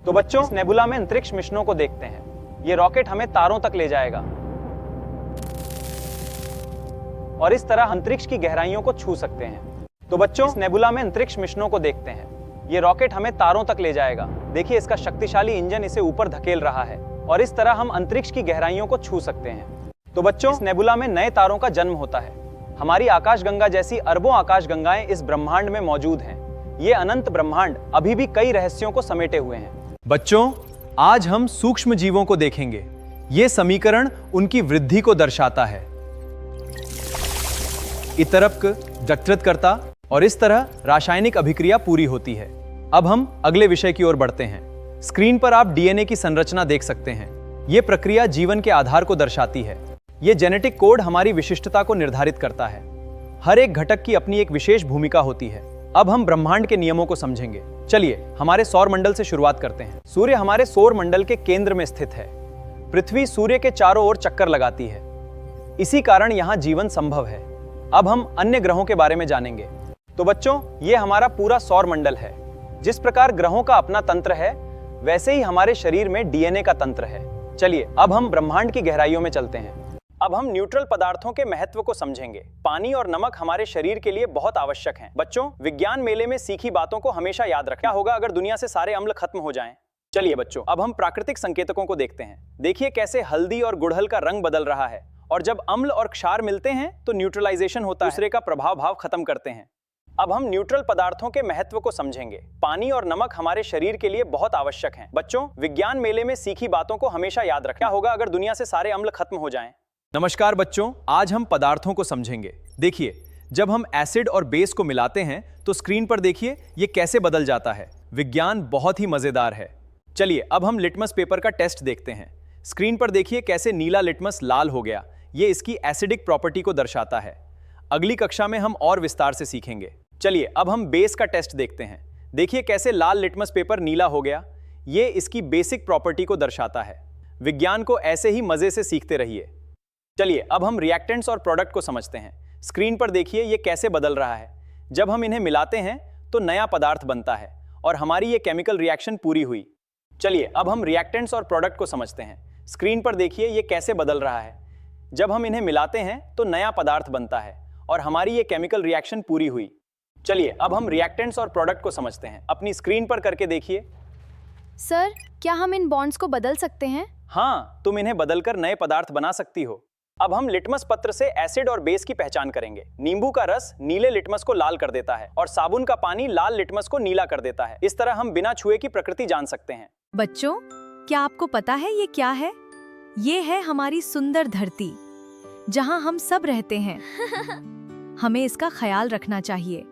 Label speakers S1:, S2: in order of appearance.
S1: तो बच्चों, इस नेबुला में अंतरिक्ष मिशनों को देखते हैं। ये रॉकेट हमें तारों तक ले जाएगा और इस तरह अंतरिक्ष की गहराइयों को छू सकते हैं। तो बच्चों, इस नेबुला में अंतरिक्ष मिशनों को देखते हैं। ये रॉकेट हमें तारों तक ले जाएगा। देखिए, इसका शक्तिशाली इंजन इसे ऊपर धकेल रहा है और इस तरह हम अंतरिक्ष की गहराइयों को छू सकते हैं। तो बच्चों, इस नेबुला में नए तारों का जन्म होता है। हमारी आकाशगंगा जैसी अरबों आकाशगंगाएं इस ब्रह्मांड में मौजूद हैं। ये अनंत ब्रह्मांड अभी भी कई रहस्यों को समेटे हुए हैं।
S2: बच्चों, आज हम सूक्ष्म जीवों को देखेंगे। ये समीकरण उनकी वृद्धि को दर्शाता है। इतरप्क जठरत करता और इस तरह रासायनिक अभिक्रिया पूरी होती है। अब हम अगले विषय की ओर बढ़ते हैं। स्क्रीन पर आप डीएनए की संरचना देख सकते हैं। यह प्रक्रिया जीवन के आधार को दर्शाती है। यह जेनेटिक कोड हमारी विशिष्टता को निर्धारित करता है। हर एक घटक की अपनी एक विशेष भूमिका होती है। अब हम ब्रह्मांड के नियमों को समझेंगे। चलिए हमारे सौर मंडल से शुरुआत करते हैं। सूर्य हमारे सौर मंडल के केंद्र में स्थित है। पृथ्वी सूर्य के चारों ओर चक्कर लगाती है। इसी कारण यहाँ जीवन संभव है। अब हम अन्य ग्रहों के बारे में जानेंगे। तो बच्चों, ये हमारा पूरा सौर मंडल है। जिस प्रकार ग्रहों का अपना तंत्र है, वैसे ही हमारे शरीर में डीएनए का तंत्र है। चलिए अब हम ब्रह्मांड की गहराइयों में चलते हैं। अब हम न्यूट्रल पदार्थों के महत्व को समझेंगे। पानी और नमक हमारे शरीर के लिए बहुत आवश्यक हैं। बच्चों, विज्ञान मेले में सीखी बातों को हमेशा याद रखें। क्या होगा अगर दुनिया से सारे अम्ल खत्म हो जाएं? चलिए बच्चों, अब हम प्राकृतिक संकेतकों को देखते हैं। देखिए कैसे हल्दी और गुड़हल का रंग बदल रहा है और जब अम्ल और क्षार मिलते हैं तो न्यूट्रलाइजेशन होता है, दूसरे का प्रभाव भाव खत्म करते हैं। अब हम न्यूट्रल पदार्थों के महत्व को समझेंगे। पानी और नमक हमारे शरीर के लिए बहुत आवश्यक हैं। बच्चों, विज्ञान मेले में सीखी बातों को हमेशा याद रखें। क्या होगा अगर दुनिया से सारे अम्ल खत्म हो जाएं? नमस्कार बच्चों, आज हम पदार्थों को समझेंगे। देखिए, जब हम एसिड और बेस को मिलाते हैं तो स्क्रीन पर देखिए ये कैसे बदल जाता है। विज्ञान बहुत ही मजेदार है। चलिए अब हम लिटमस पेपर का टेस्ट देखते हैं। स्क्रीन पर देखिए कैसे नीला लिटमस लाल हो गया। ये इसकी एसिडिक प्रॉपर्टी को दर्शाता है। अगली कक्षा में हम और विस्तार से सीखेंगे। चलिए अब हम बेस का टेस्ट देखते हैं। देखिए कैसे लाल लिटमस पेपर नीला हो गया। ये इसकी बेसिक प्रॉपर्टी को दर्शाता है। विज्ञान को ऐसे ही मजे से सीखते रहिए। चलिए अब हम रिएक्टेंट्स और प्रोडक्ट को समझते हैं। स्क्रीन पर देखिए ये कैसे बदल रहा है। जब हम इन्हें मिलाते हैं तो नया पदार्थ बनता है और हमारी ये केमिकल रिएक्शन पूरी हुई। चलिए अब हम रिएक्टेंट्स और प्रोडक्ट को समझते हैं। स्क्रीन पर देखिए ये कैसे बदल रहा है। जब हम इन्हें मिलाते हैं तो नया पदार्थ बनता है और हमारी ये केमिकल रिएक्शन पूरी हुई। चलिए अब हम रिएक्टेंट्स और प्रोडक्ट को समझते हैं। अपनी स्क्रीन पर करके देखिए।
S3: सर, क्या हम इन बॉन्ड्स को बदल सकते हैं?
S1: हाँ, तुम इन्हें बदलकर नए पदार्थ बना सकती हो। अब हम लिटमस पत्र से एसिड और बेस की पहचान करेंगे। नींबू का रस नीले लिटमस को लाल कर देता है और साबुन का पानी लाल लिटमस को नीला कर देता है। इस तरह हम बिना छुए की प्रकृति जान सकते हैं।
S4: बच्चों, क्या आपको पता है ये क्या है? ये है हमारी सुंदर धरती, जहां हम सब रहते हैं। हमें इसका ख्याल रखना चाहिए।